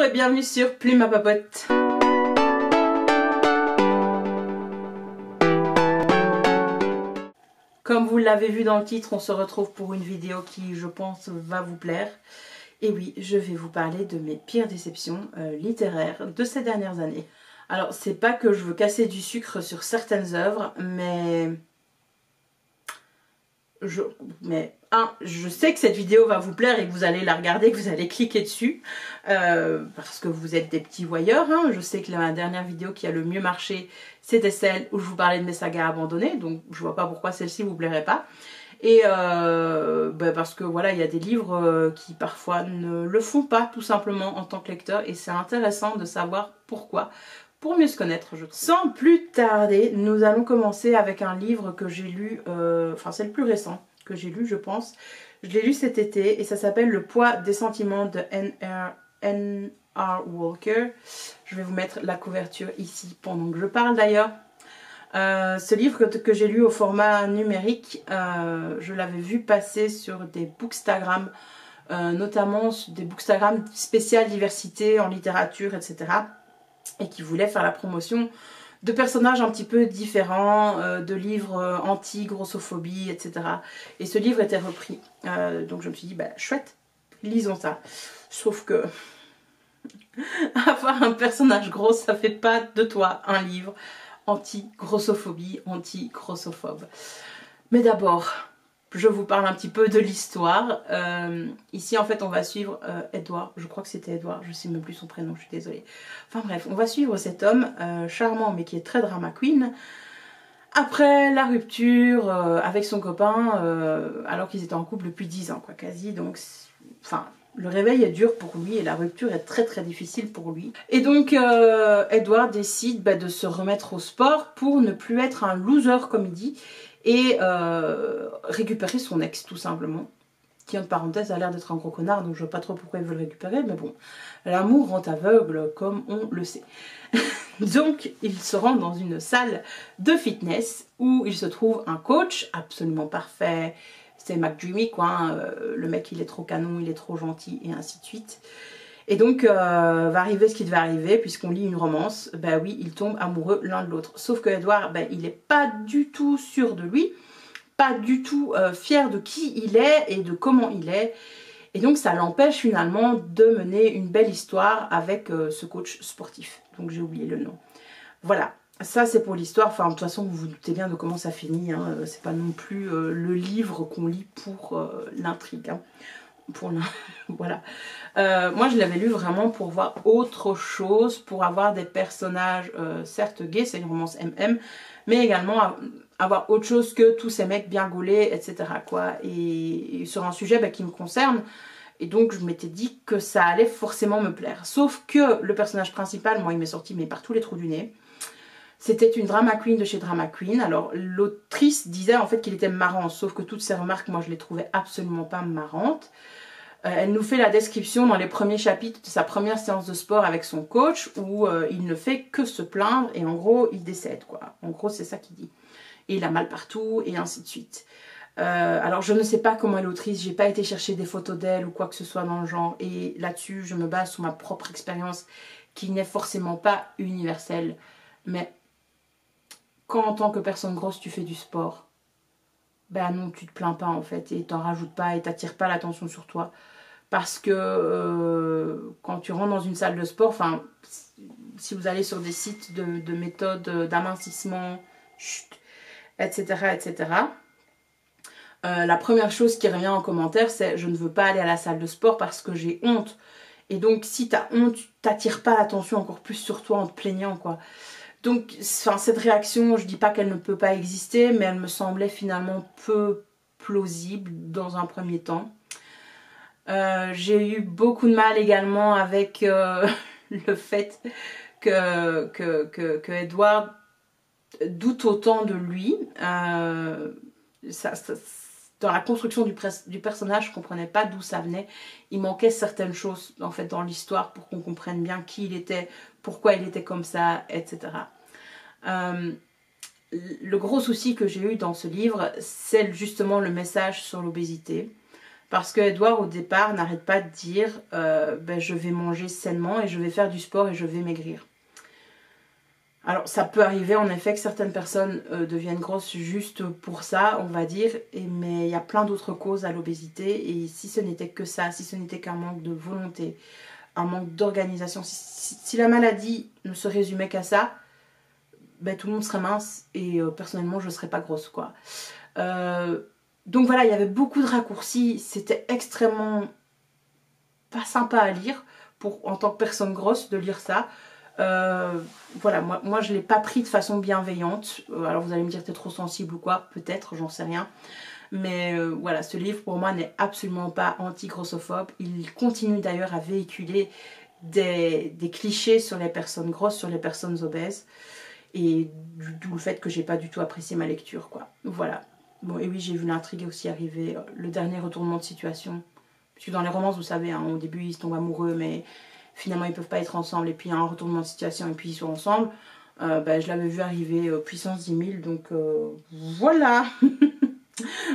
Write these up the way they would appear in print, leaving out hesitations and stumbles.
et bienvenue sur Plume à Papote. Comme vous l'avez vu dans le titre, on se retrouve pour une vidéo qui, je pense, va vous plaire. Et oui, je vais vous parler de mes pires déceptions littéraires de ces dernières années. Alors, c'est pas que je veux casser du sucre sur certaines œuvres, mais je sais que cette vidéo va vous plaire et que vous allez la regarder, que vous allez cliquer dessus parce que vous êtes des petits voyeurs. Hein. Je sais que la dernière vidéo qui a le mieux marché, c'était celle où je vous parlais de mes sagas abandonnées, donc je vois pas pourquoi celle-ci vous plairait pas. Et parce que voilà, il y a des livres qui parfois ne le font pas tout simplement en tant que lecteur, et c'est intéressant de savoir pourquoi, pour mieux se connaître, je trouve. Sans plus tarder, nous allons commencer avec un livre que j'ai lu, enfin c'est le plus récent que j'ai lu je pense. Je l'ai lu cet été et ça s'appelle Le poids des sentiments de N.R. Walker. Je vais vous mettre la couverture ici pendant que je parle d'ailleurs. Ce livre que j'ai lu au format numérique, je l'avais vu passer sur des bookstagram, notamment des bookstagram spécial diversité en littérature, etc. Et qui voulaient faire la promotion de personnages un petit peu différents, de livres anti-grossophobie, etc. Et ce livre était repris. Donc je me suis dit, bah chouette, lisons ça. Sauf que avoir un personnage gros, ça fait pas de toi un livre anti-grossophobie, anti-grossophobe. Mais d'abord, je vous parle un petit peu de l'histoire. Ici, en fait, on va suivre Edward. Je crois que c'était Edward. Je ne sais même plus son prénom, je suis désolée. Enfin bref, on va suivre cet homme charmant, mais qui est très drama queen. Après la rupture avec son copain, alors qu'ils étaient en couple depuis 10 ans, quoi, quasi. Donc, enfin, le réveil est dur pour lui et la rupture est très très difficile pour lui. Et donc, Edward décide de se remettre au sport pour ne plus être un loser, comme il dit, et récupérer son ex tout simplement, qui entre parenthèses a l'air d'être un gros connard, donc je vois pas trop pourquoi il veut le récupérer, mais bon, l'amour rend aveugle comme on le sait. Donc il se rend dans une salle de fitness où il se trouve un coach absolument parfait, c'est McDreamy quoi, hein. Le mec il est trop canon, il est trop gentil et ainsi de suite. Et donc va arriver ce qui devait arriver, puisqu'on lit une romance, bah oui, ils tombent amoureux l'un de l'autre. Sauf que Edward, il n'est pas du tout sûr de lui, pas du tout fier de qui il est et de comment il est. Et donc ça l'empêche finalement de mener une belle histoire avec ce coach sportif. Donc j'ai oublié le nom. Voilà, ça c'est pour l'histoire. Enfin de toute façon vous vous doutez bien de comment ça finit. Hein. C'est pas non plus le livre qu'on lit pour l'intrigue. Hein. Voilà. Moi je l'avais lu vraiment pour voir autre chose, pour avoir des personnages certes gays, c'est une romance MM, mais également avoir autre chose que tous ces mecs bien gaulés, etc. quoi. Et sur un sujet qui me concerne, et donc je m'étais dit que ça allait forcément me plaire. Sauf que le personnage principal, moi il m'est sorti mais par tous les trous du nez. C'était une drama queen de chez Drama Queen. Alors l'autrice disait en fait qu'il était marrant, sauf que toutes ces remarques, moi je les trouvais absolument pas marrantes. Elle nous fait la description dans les premiers chapitres de sa première séance de sport avec son coach où il ne fait que se plaindre et en gros il décède quoi. En gros c'est ça qu'il dit. Et il a mal partout et ainsi de suite. Alors je ne sais pas comment est l'autrice, j'ai pas été chercher des photos d'elle ou quoi que ce soit dans le genre, et là-dessus je me base sur ma propre expérience qui n'est forcément pas universelle. Mais quand en tant que personne grosse tu fais du sport, ben non tu te plains pas en fait et t'en rajoutes pas et t'attires pas l'attention sur toi. Parce que quand tu rentres dans une salle de sport, enfin, si vous allez sur des sites de méthodes d'amincissement, etc., etc., la première chose qui revient en commentaire, c'est « je ne veux pas aller à la salle de sport parce que j'ai honte ». Et donc, si tu as honte, tu t'attires pas l'attention encore plus sur toi en te plaignant, quoi. Donc, cette réaction, je dis pas qu'elle ne peut pas exister, mais elle me semblait finalement peu plausible dans un premier temps. J'ai eu beaucoup de mal également avec le fait que Edward doute autant de lui. Dans la construction du personnage, je ne comprenais pas d'où ça venait. Il manquait certaines choses en fait dans l'histoire pour qu'on comprenne bien qui il était, pourquoi il était comme ça, etc. Le gros souci que j'ai eu dans ce livre, c'est justement le message sur l'obésité. Parce que Edouard au départ n'arrête pas de dire ben, je vais manger sainement et je vais faire du sport et je vais maigrir. Alors ça peut arriver en effet que certaines personnes deviennent grosses juste pour ça, on va dire, mais il y a plein d'autres causes à l'obésité et si ce n'était que ça, si ce n'était qu'un manque de volonté, un manque d'organisation, si la maladie ne se résumait qu'à ça, ben, tout le monde serait mince et personnellement je ne serais pas grosse quoi. Donc voilà, il y avait beaucoup de raccourcis, c'était extrêmement pas sympa à lire en tant que personne grosse de lire ça. Voilà, moi je ne l'ai pas pris de façon bienveillante. Alors vous allez me dire t'es trop sensible ou quoi, peut-être, j'en sais rien. Mais voilà, ce livre pour moi n'est absolument pas anti-grossophobe. Il continue d'ailleurs à véhiculer des clichés sur les personnes grosses, sur les personnes obèses. Et d'où le fait que j'ai pas du tout apprécié ma lecture, quoi. Voilà. Bon, et oui, j'ai vu l'intrigue aussi arriver, le dernier retournement de situation. Parce que dans les romances, vous savez, hein, au début ils se tombent amoureux, mais finalement ils peuvent pas être ensemble. Et puis il y a un retournement de situation et puis ils sont ensemble. Bah, je l'avais vu arriver puissance 10 000, donc voilà.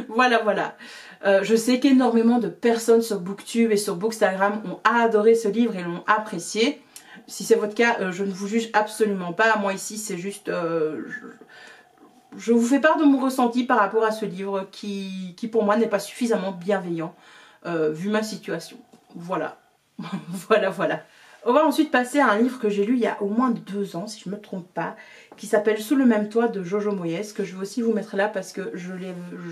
Voilà. Je sais qu'énormément de personnes sur Booktube et sur Bookstagram ont adoré ce livre et l'ont apprécié. Si c'est votre cas, je ne vous juge absolument pas. Moi ici, c'est juste... je vous fais part de mon ressenti par rapport à ce livre qui pour moi n'est pas suffisamment bienveillant vu ma situation. Voilà. voilà. On va ensuite passer à un livre que j'ai lu il y a au moins 2 ans, si je ne me trompe pas, qui s'appelle Sous le même toit de Jojo Moyes, que je vais aussi vous mettre là parce que je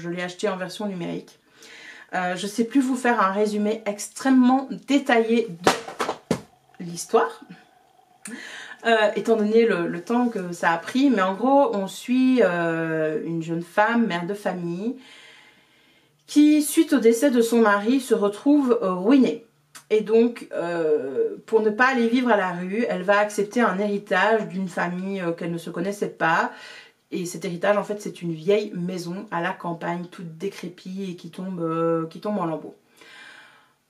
l'ai acheté en version numérique. Je ne sais plus vous faire un résumé extrêmement détaillé de l'histoire, étant donné le temps que ça a pris, mais en gros on suit une jeune femme, mère de famille, qui suite au décès de son mari se retrouve ruinée. Et donc, pour ne pas aller vivre à la rue, elle va accepter un héritage d'une famille qu'elle ne se connaissait pas. Et cet héritage, en fait, c'est une vieille maison à la campagne, toute décrépite et qui tombe en lambeaux.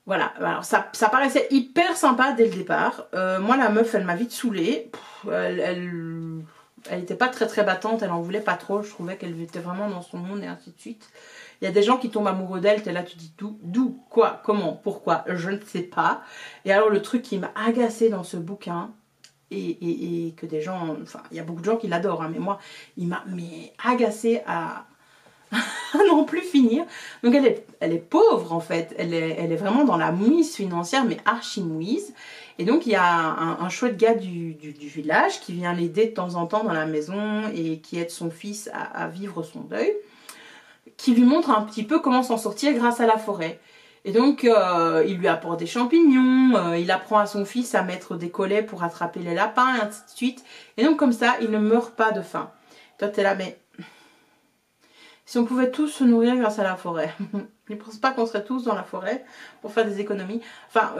Voilà, alors ça paraissait hyper sympa dès le départ. Moi, la meuf, elle m'a vite saoulée. Elle n'était pas très battante, elle en voulait pas trop. Je trouvais qu'elle était vraiment dans son monde et ainsi de suite. Il y a des gens qui tombent amoureux d'elle, t'es là, tu dis d'où, quoi, comment, pourquoi, je ne sais pas. Et alors le truc qui m'a agacée dans ce bouquin, et que des gens, enfin il y a beaucoup de gens qui l'adorent, hein, mais moi il m'a agacée à non plus finir. Donc elle est pauvre en fait, elle est vraiment dans la mouise financière, mais archi mouise. Et donc il y a un chouette gars du village qui vient l'aider de temps en temps dans la maison et qui aide son fils à vivre son deuil, qui lui montre un petit peu comment s'en sortir grâce à la forêt. Et donc il lui apporte des champignons, il apprend à son fils à mettre des collets pour attraper les lapins et ainsi de suite. Et donc comme ça, il ne meurt pas de faim. Toi t'es là, mais si on pouvait tous se nourrir grâce à la forêt, je ne pense pas qu'on serait tous dans la forêt pour faire des économies. Enfin,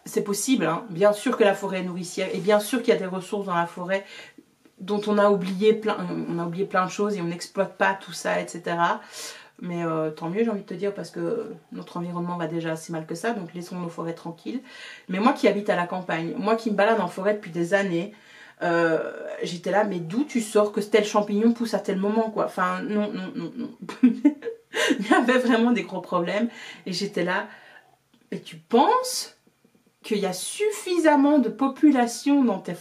c'est possible, hein. Bien sûr que la forêt est nourricière et bien sûr qu'il y a des ressources dans la forêt dont on a oublié plein de choses et on n'exploite pas tout ça, etc. Mais tant mieux, j'ai envie de te dire, parce que notre environnement va déjà assez mal que ça, donc laissons nos forêts tranquilles. Mais moi qui habite à la campagne, moi qui me balade en forêt depuis des années, j'étais là, mais d'où tu sors que tel champignon pousse à tel moment, quoi. Enfin, non. Il y avait vraiment des gros problèmes et j'étais là, mais tu penses qu'il y a suffisamment de population dans ta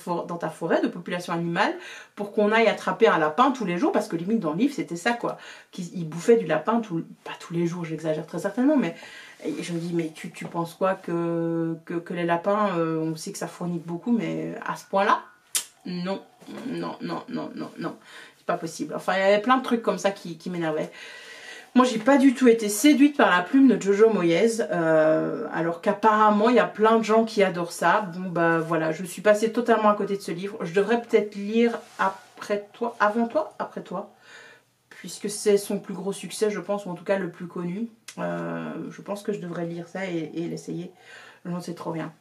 forêt, de population animale, pour qu'on aille attraper un lapin tous les jours, parce que limite dans le livre c'était ça quoi, qu'ils bouffaient du lapin, pas tous les jours, j'exagère très certainement, mais je me dis, mais tu penses quoi que les lapins, on sait que ça fournit beaucoup, mais à ce point là, non, c'est pas possible. Enfin il y avait plein de trucs comme ça qui m'énervaient. Moi, j'ai pas du tout été séduite par la plume de Jojo Moyes, alors qu'apparemment, il y a plein de gens qui adorent ça. Bon, bah voilà, je suis passée totalement à côté de ce livre. Je devrais peut-être lire avant toi, après toi, puisque c'est son plus gros succès, je pense, ou en tout cas le plus connu. Je pense que je devrais lire ça et l'essayer. J'en sais trop rien.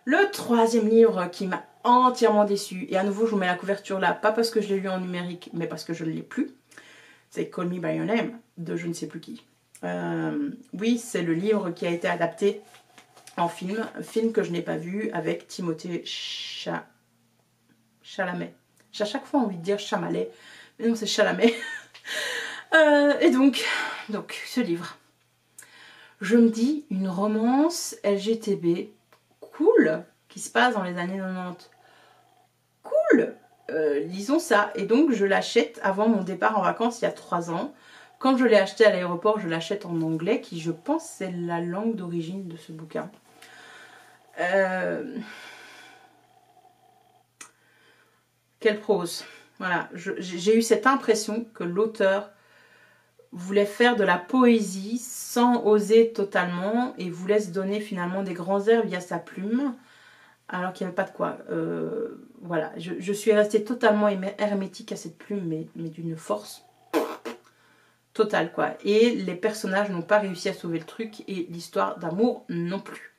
Le troisième livre qui m'a entièrement déçue, et à nouveau, je vous mets la couverture là, pas parce que je l'ai lu en numérique, mais parce que je ne l'ai plus. C'est Call Me By Your Name de je ne sais plus qui. Oui, c'est le livre qui a été adapté en film, film que je n'ai pas vu, avec Timothée Chalamet. J'ai à chaque fois envie de dire Chamalet, mais non, c'est Chalamet. Et donc ce livre, Je me dis, une romance LGTB, cool, qui se passe dans les années 90. Cool, lisons ça. Et donc je l'achète avant mon départ en vacances il y a 3 ans. Quand je l'ai acheté à l'aéroport, je l'achète en anglais, qui je pense c'est la langue d'origine de ce bouquin. Quelle prose. Voilà, j'ai eu cette impression que l'auteur voulait faire de la poésie sans oser totalement et voulait se donner finalement des grands airs via sa plume, alors qu'il n'y avait pas de quoi. Voilà, je suis restée totalement hermétique à cette plume, mais d'une force totale, quoi. Et les personnages n'ont pas réussi à sauver le truc et l'histoire d'amour non plus.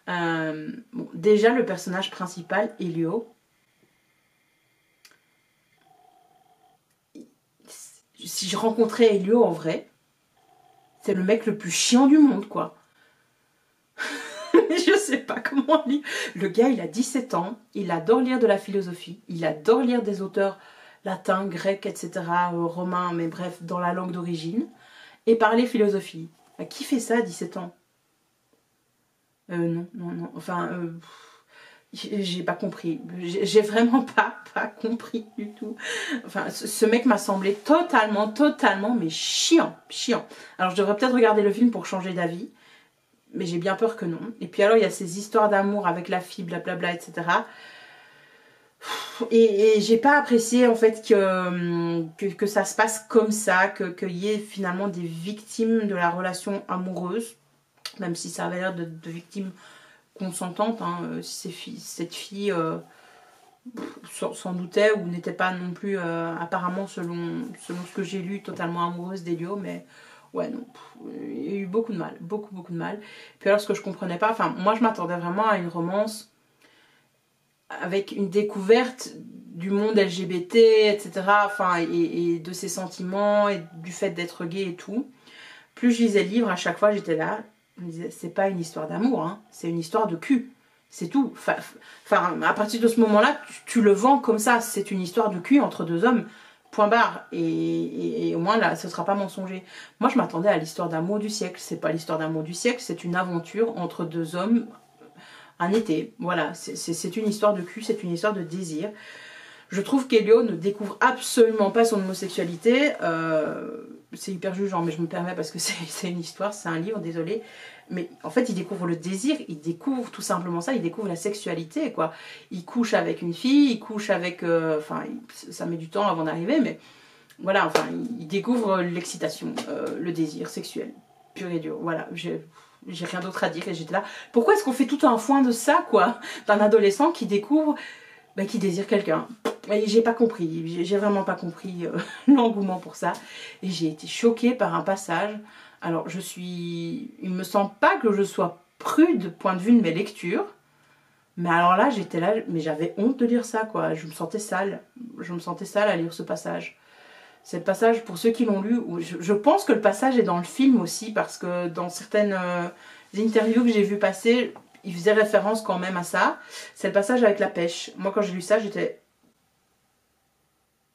Bon, déjà, le personnage principal, Elio, si je rencontrais Elio en vrai, c'est le mec le plus chiant du monde, quoi. Je sais pas comment lire. Le gars, il a 17 ans, il adore lire de la philosophie, il adore lire des auteurs latins, grecs, etc., romains, mais bref, dans la langue d'origine, et parler philosophie. Qui fait ça à 17 ans? Non, enfin, j'ai pas compris. J'ai vraiment pas compris du tout. Enfin, ce mec m'a semblé totalement, mais chiant. Alors, je devrais peut-être regarder le film pour changer d'avis, mais j'ai bien peur que non. Et puis alors, il y a ces histoires d'amour avec la fille, blablabla, etc. Et j'ai pas apprécié en fait que ça se passe comme ça, qu'il y ait finalement des victimes de la relation amoureuse, même si ça avait l'air de victimes consentantes, hein, si cette fille s'en doutait ou n'était pas non plus apparemment selon ce que j'ai lu totalement amoureuse d'Elio, mais ouais non, il y a eu beaucoup de mal, beaucoup de mal. Puis alors ce que je comprenais pas, enfin moi je m'attendais vraiment à une romance avec une découverte du monde LGBT, etc. Enfin, et de ses sentiments et du fait d'être gay et tout. Plus je lisais le livre, à chaque fois j'étais là, je me disais, c'est pas une histoire d'amour, hein, c'est une histoire de cul. C'est tout. Enfin, à partir de ce moment-là, tu le vends comme ça. C'est une histoire de cul entre deux hommes. Point barre. Et au moins, là, ce sera pas mensonger. Moi, je m'attendais à l'histoire d'amour du siècle. C'est pas l'histoire d'amour du siècle, c'est une aventure entre deux hommes un été. Voilà, c'est une histoire de cul, c'est une histoire de désir. Je trouve qu'Elio ne découvre absolument pas son homosexualité. C'est hyper jugeant, mais je me permets parce que c'est une histoire, c'est un livre, désolé. Mais en fait, il découvre le désir, il découvre tout simplement ça, il découvre la sexualité, quoi. Il couche avec une fille, il couche avec... Enfin, ça met du temps avant d'arriver, mais voilà, enfin, il découvre l'excitation, le désir sexuel, pur et dur. Voilà, j'ai rien d'autre à dire et j'étais là. Pourquoi est-ce qu'on fait tout un foin de ça, quoi? D'un adolescent qui découvre, qui désire quelqu'un. J'ai pas compris, j'ai vraiment pas compris l'engouement pour ça. Et j'ai été choquée par un passage. Alors il me semble pas que je sois prude point de vue de mes lectures. Mais alors là, j'étais là, mais j'avais honte de lire ça, quoi. Je me sentais sale. Je me sentais sale à lire ce passage. C'est le passage, pour ceux qui l'ont lu, où je pense que le passage est dans le film aussi, parce que dans certaines interviews que j'ai vu passer, il faisait référence quand même à ça. C'est le passage avec la pêche. Moi, quand j'ai lu ça, j'étais...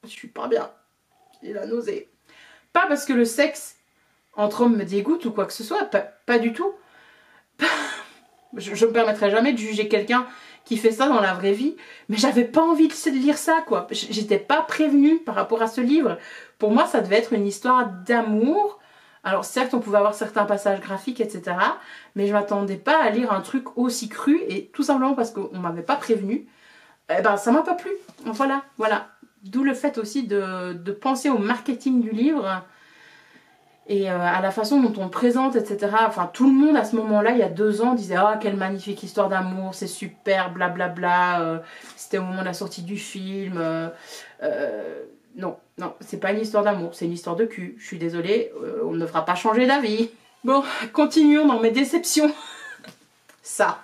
Je suis pas bien. J'ai la nausée. Pas parce que le sexe entre hommes me dégoûte ou quoi que ce soit, pas du tout. Je me permettrai jamais de juger quelqu'un qui fait ça dans la vraie vie, mais j'avais pas envie de lire ça, quoi. J'étais pas prévenue par rapport à ce livre. Pour moi, ça devait être une histoire d'amour. Alors certes, on pouvait avoir certains passages graphiques, etc. Mais je m'attendais pas à lire un truc aussi cru, et tout simplement parce qu'on m'avait pas prévenu, ça m'a pas plu. Voilà. D'où le fait aussi de penser au marketing du livre et à la façon dont on le présente, etc. Enfin, tout le monde à ce moment-là, il y a 2 ans, disait « Ah, quelle magnifique histoire d'amour, c'est super, blablabla. C'était au moment de la sortie du film. Non, c'est pas une histoire d'amour, c'est une histoire de cul. Je suis désolée, on ne fera pas changer d'avis. Bon, continuons dans mes déceptions. Ça.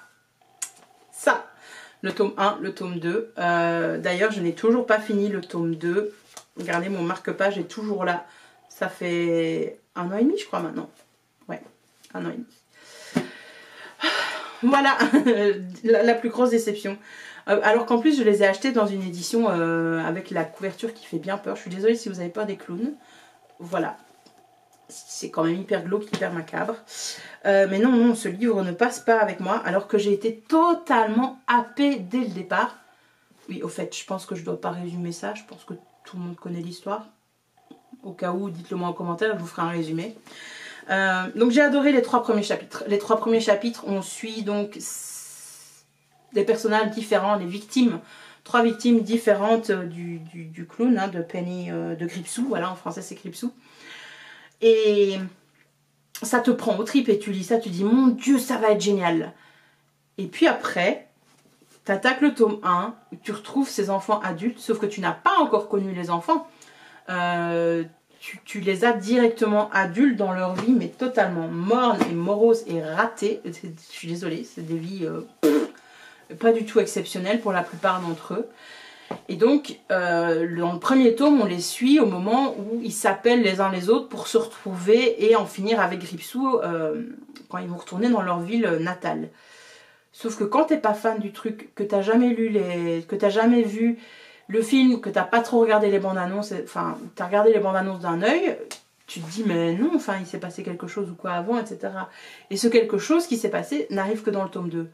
Le tome 1, le tome 2. D'ailleurs, je n'ai toujours pas fini le tome 2. Regardez, mon marque-page est toujours là. Ça fait 1 an et demi, je crois, maintenant. Ouais, 1 an et demi. Voilà, la plus grosse déception. Alors qu'en plus, je les ai achetés dans une édition avec la couverture qui fait bien peur. Je suis désolée si vous avez peur des clowns. Voilà. c'est quand même hyper glauque, hyper macabre. Mais non, non, ce livre ne passe pas avec moi, alors que j'ai été totalement happée dès le départ. Oui, au fait, je pense que je dois pas résumer ça, je pense que tout le monde connaît l'histoire. Au cas où, dites-le moi en commentaire, je vous ferai un résumé. Donc j'ai adoré les 3 premiers chapitres. Les 3 premiers chapitres, on suit donc des personnages différents, les victimes. 3 victimes différentes du clown, hein, de Penny, de Gripsou. Voilà, en français c'est Gripsou. Et ça te prend aux tripes et tu lis ça, tu dis mon Dieu, ça va être génial. Et puis après, tu attaques le tome 1, tu retrouves ces enfants adultes, sauf que tu n'as pas encore connu les enfants. Tu les as directement adultes dans leur vie, mais totalement mornes et moroses et ratées. Je suis désolée, c'est des vies pas du tout exceptionnelles pour la plupart d'entre eux. Et donc, dans le premier tome, on les suit au moment où ils s'appellent les uns les autres pour se retrouver et en finir avec Gripsou quand ils vont retourner dans leur ville natale. Sauf que quand t'es pas fan du truc, que t'as jamais lu que t'as jamais vu le film, que t'as pas trop regardé les bandes annonces, enfin, t'as regardé les bandes annonces d'un œil, tu te dis mais non, enfin, il s'est passé quelque chose ou quoi avant, etc. Et ce quelque chose qui s'est passé n'arrive que dans le tome 2.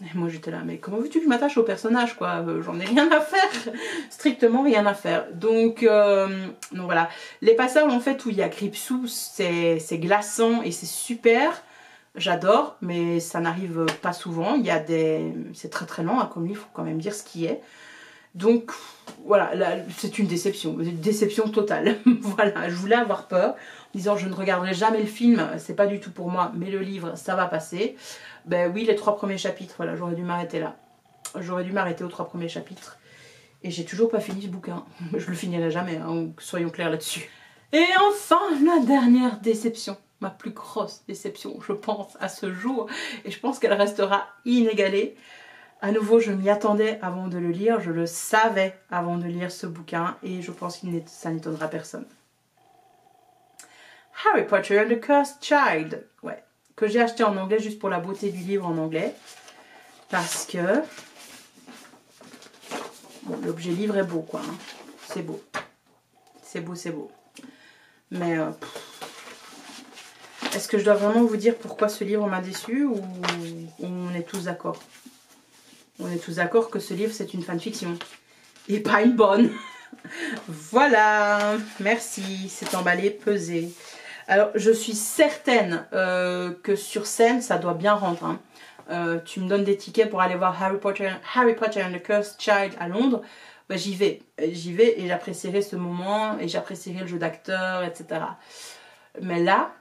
Et moi j'étais là, mais comment veux-tu que je m'attache au personnage quoi, j'en ai rien à faire, strictement rien à faire. Donc voilà, les passages en fait où il y a Gripsou, c'est glaçant et c'est super, j'adore, mais ça n'arrive pas souvent, c'est très très lent hein, comme livre, il faut quand même dire ce qui est. Donc voilà, c'est une déception totale. Voilà, je voulais avoir peur, en disant je ne regarderai jamais le film, c'est pas du tout pour moi, mais le livre ça va passer. Ben oui, les 3 premiers chapitres, voilà, j'aurais dû m'arrêter là. J'aurais dû m'arrêter aux 3 premiers chapitres. Et j'ai toujours pas fini ce bouquin. Je le finirai jamais, hein, soyons clairs là-dessus. Et enfin, la dernière déception. Ma plus grosse déception, je pense, à ce jour. Et je pense qu'elle restera inégalée. À nouveau, je m'y attendais avant de le lire. Je le savais avant de lire ce bouquin. Et je pense que ça n'étonnera personne. Harry Potter and the Cursed Child. Ouais. Que j'ai acheté en anglais juste pour la beauté du livre en anglais. Parce que... Bon, l'objet livre est beau, quoi. Hein. C'est beau. C'est beau, c'est beau. Mais... est-ce que je dois vraiment vous dire pourquoi ce livre m'a déçu ou on est tous d'accord? On est tous d'accord que ce livre, c'est une fanfiction. Et pas une bonne. Voilà. Merci. C'est emballé, pesé. Alors, je suis certaine que sur scène, ça doit bien rendre. Hein. Tu me donnes des tickets pour aller voir Harry Potter and the Cursed Child à Londres. Ben, j'y vais. J'y vais et j'apprécierai ce moment et j'apprécierai le jeu d'acteur, etc. Mais là,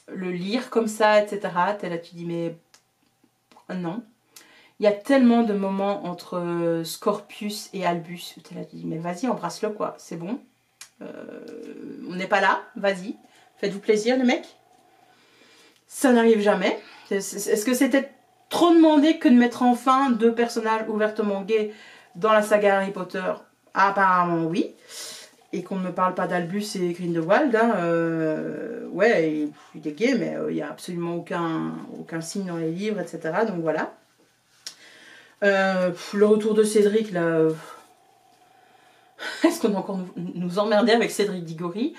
le lire comme ça, etc., t'es là, tu dis, mais non. Il y a tellement de moments entre Scorpius et Albus où t'es là, tu dis, mais vas-y, embrasse-le, quoi. C'est bon. On n'est pas là. Vas-y. Faites-vous plaisir, les mecs. Ça n'arrive jamais. Est-ce que c'était trop demandé que de mettre enfin 2 personnages ouvertement gays dans la saga Harry Potter? Apparemment, oui. Et qu'on ne me parle pas d'Albus et Grindelwald. Hein, ouais, il est gay, mais il n'y a absolument aucun signe dans les livres, etc. Donc voilà. Le retour de Cédric, là... Est-ce qu'on a encore nous emmerder avec Cédric Diggory?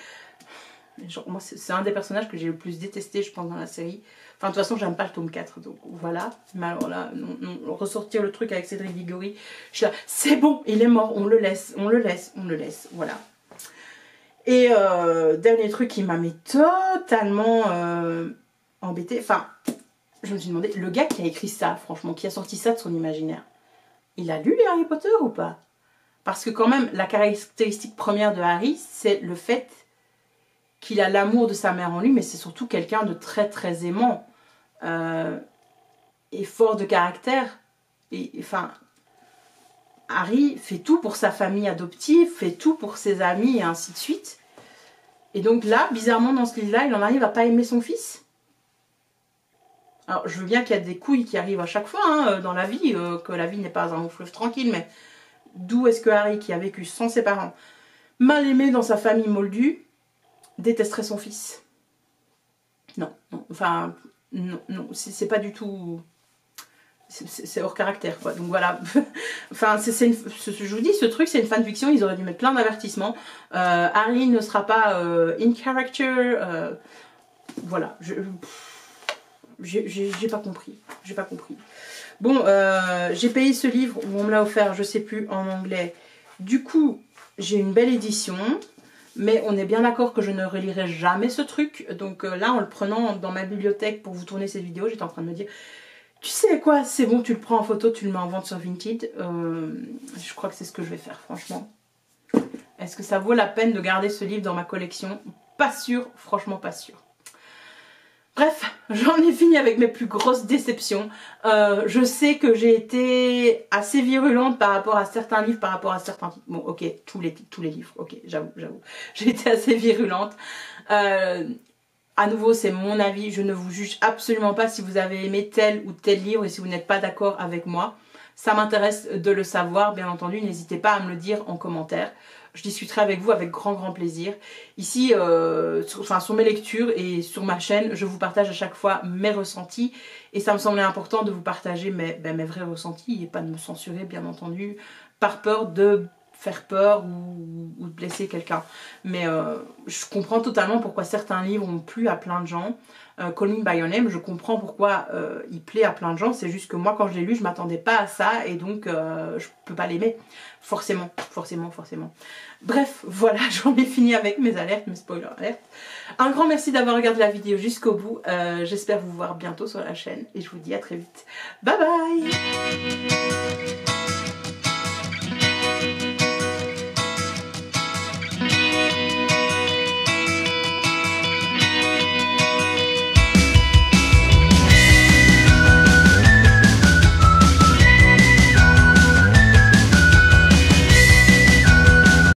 Genre, moi, c'est un des personnages que j'ai le plus détesté, je pense, dans la série. Enfin, de toute façon, j'aime pas le tome 4, donc voilà. Mais alors là, ressortir le truc avec Cédric Diggory, je suis là, c'est bon, il est mort, on le laisse, voilà. Et dernier truc qui m'a mis totalement embêtée, enfin, je me suis demandé, le gars qui a écrit ça, franchement, qui a sorti ça de son imaginaire, il a lu les Harry Potter ou pas? Parce que quand même, la caractéristique première de Harry, c'est le fait qu'il a l'amour de sa mère en lui, mais c'est surtout quelqu'un de très très aimant et fort de caractère. Et enfin, Harry fait tout pour sa famille adoptive, fait tout pour ses amis et ainsi de suite. Et donc là, bizarrement dans ce livre-là, il en arrive à pas aimer son fils. Alors je veux bien qu'il y a des couilles qui arrivent à chaque fois hein, dans la vie, que la vie n'est pas un long fleuve tranquille, mais d'où est-ce que Harry, qui a vécu sans ses parents, mal aimé dans sa famille moldue, détesterait son fils? Non, non, enfin, non, non, c'est pas du tout... c'est hors caractère quoi. Donc voilà. Enfin, je vous dis, ce truc c'est une fanfiction, ils auraient dû mettre plein d'avertissements. Harry ne sera pas in character. Voilà. J'ai pas compris. J'ai pas compris. Bon, j'ai payé ce livre, ou on me l'a offert, je sais plus, en anglais. Du coup, j'ai une belle édition. Mais on est bien d'accord que je ne relirai jamais ce truc. Donc là, en le prenant dans ma bibliothèque pour vous tourner cette vidéo, j'étais en train de me dire... Tu sais quoi, c'est bon, tu le prends en photo, tu le mets en vente sur Vinted. Je crois que c'est ce que je vais faire, franchement. Est-ce que ça vaut la peine de garder ce livre dans ma collection? Pas sûr, franchement pas sûr. Bref, j'en ai fini avec mes plus grosses déceptions. Je sais que j'ai été assez virulente par rapport à certains livres, par rapport à certains titres. Bon, ok, tous les livres, ok, j'avoue. J'ai été assez virulente. À nouveau, c'est mon avis, je ne vous juge absolument pas si vous avez aimé tel ou tel livre et si vous n'êtes pas d'accord avec moi. Ça m'intéresse de le savoir, bien entendu, n'hésitez pas à me le dire en commentaire. Je discuterai avec vous avec grand plaisir. Ici, sur mes lectures et sur ma chaîne, je vous partage à chaque fois mes ressentis. Et ça me semblait important de vous partager mes vrais ressentis et pas de me censurer, bien entendu, par peur de faire peur ou de blesser quelqu'un. Mais je comprends totalement pourquoi certains livres ont plu à plein de gens. Call Me By Your Name, je comprends pourquoi il plaît à plein de gens. C'est juste que moi, quand je l'ai lu, je m'attendais pas à ça et donc je peux pas l'aimer. Forcément. Bref, voilà, j'en ai fini avec mes alertes, mes spoilers alertes. Un grand merci d'avoir regardé la vidéo jusqu'au bout. J'espère vous voir bientôt sur la chaîne et je vous dis à très vite. Bye bye!